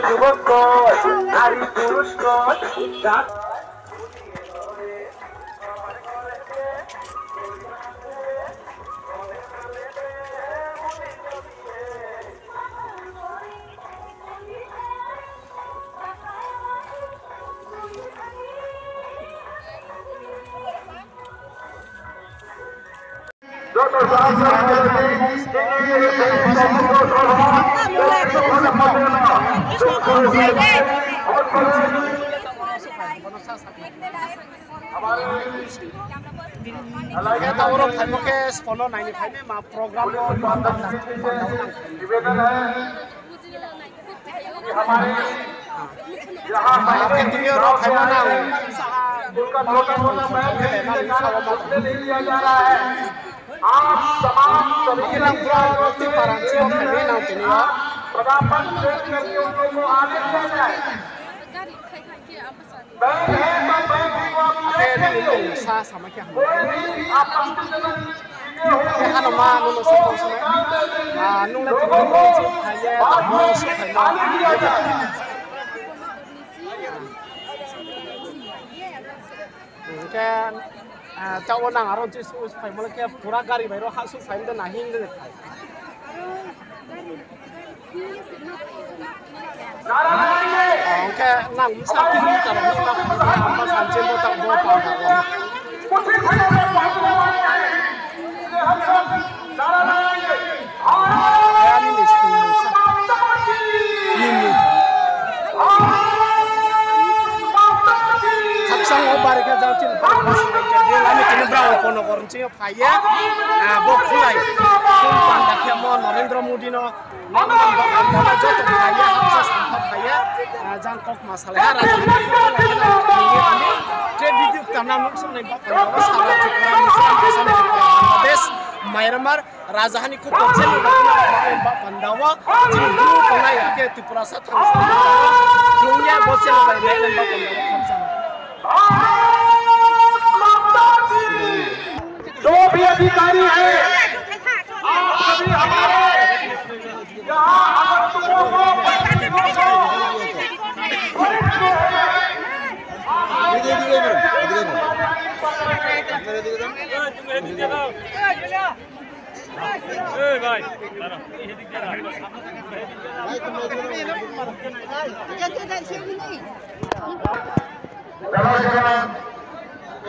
যুবক নারী পুরুষ आप तमाम सभी प्रदापन करके उन लोगों को आगे किया जाए। बैंक है तो बैंक को आप चावल ना आरोन चीज उस फाइल मतलब क्या पूरा गाड़ी भाई रो हासु फाइल तो नहीं इंगे देखा ओके ना मुझे आप किसी तरह नहीं बात हम बस हम चेंज होता बहुत पाऊंगा बारिका जाओ chill dia lami kini berapa kono korunci faya bokulai kumpan dakya mo Narendra Modi no nama joto faya hamsa sampah faya jangkok masalah raja ini trade video tanam nuksum nih bapak bapak salah cukuran musuh kesan Bangladesh Myanmar rajahani ku kecil bapak Pandawa jadi dulu pernah ya ke Tripura satu dunia bocil bayi bapak Pandawa hamsa जो भी अधिकारी है आप सभी हमारे यहाँ आगंतुकों को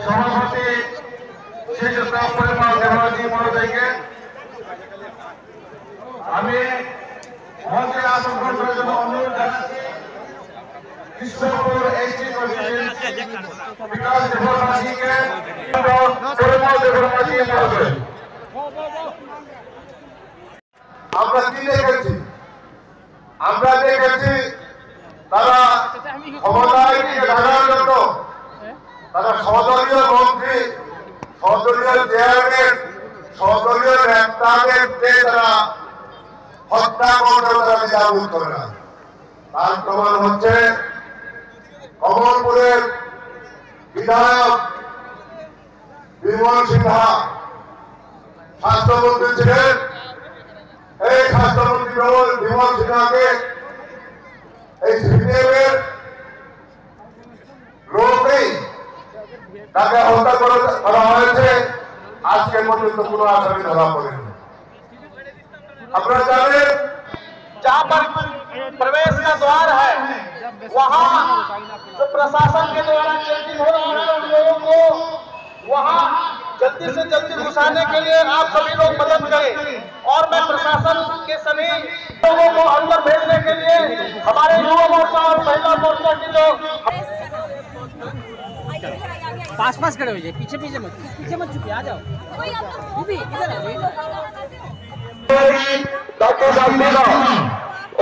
সভাপতি শেষ স্টাফ পরিবার দেবাজি মহোদয়কে আমি মঞ্চে আসন গ্রহণের জন্য অনুরোধ জানাচ্ছি। কৃষ্ণপুর এসটি বিকাশ দেবরাজিকে পরিমল দেবরাজি মহোদয় আমরা দেখেছি তারা ক্ষমতায় থাকার জন্য তারা সদলীয় মন্ত্রী সদলীয় চেয়ারম্যান সদলীয় নেতাদেরকে তারা হত্যা করতে তারা দ্বিধাবোধ করে না। তার প্রমাণ হচ্ছে কমলপুরের বিধায়ক বিমল সিনহা স্বাস্থ্যমন্ত্রী ছিলেন। এই স্বাস্থ্যমন্ত্রী বিমল সিনহাকে এই সিপিএমের লোকেই তাকে হত্যা করা হয়েছে। আজকের পর্যন্ত কোনো আসামি ধরা পড়েনি। আপনারা জানেন जहाँ पर प्रवेश का द्वार है वहाँ जो प्रशासन के द्वारा चेकिंग हो रहा है उन लोगों को वहाँ जल्दी से जल्दी घुसाने के लिए आप सभी लोग मदद करें और मैं प्रशासन के सभी लोगों को अंदर भेजने के लिए हमारे युवा मोर्चा और महिला मोर्चा की जो पास खड़े हो जाए पीछे मत चुके आ जाओ इधर Dr. Zakdina,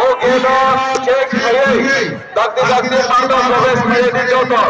okay, no, check, hey, Dr. Zakdina, Pandam, Proves, Joto.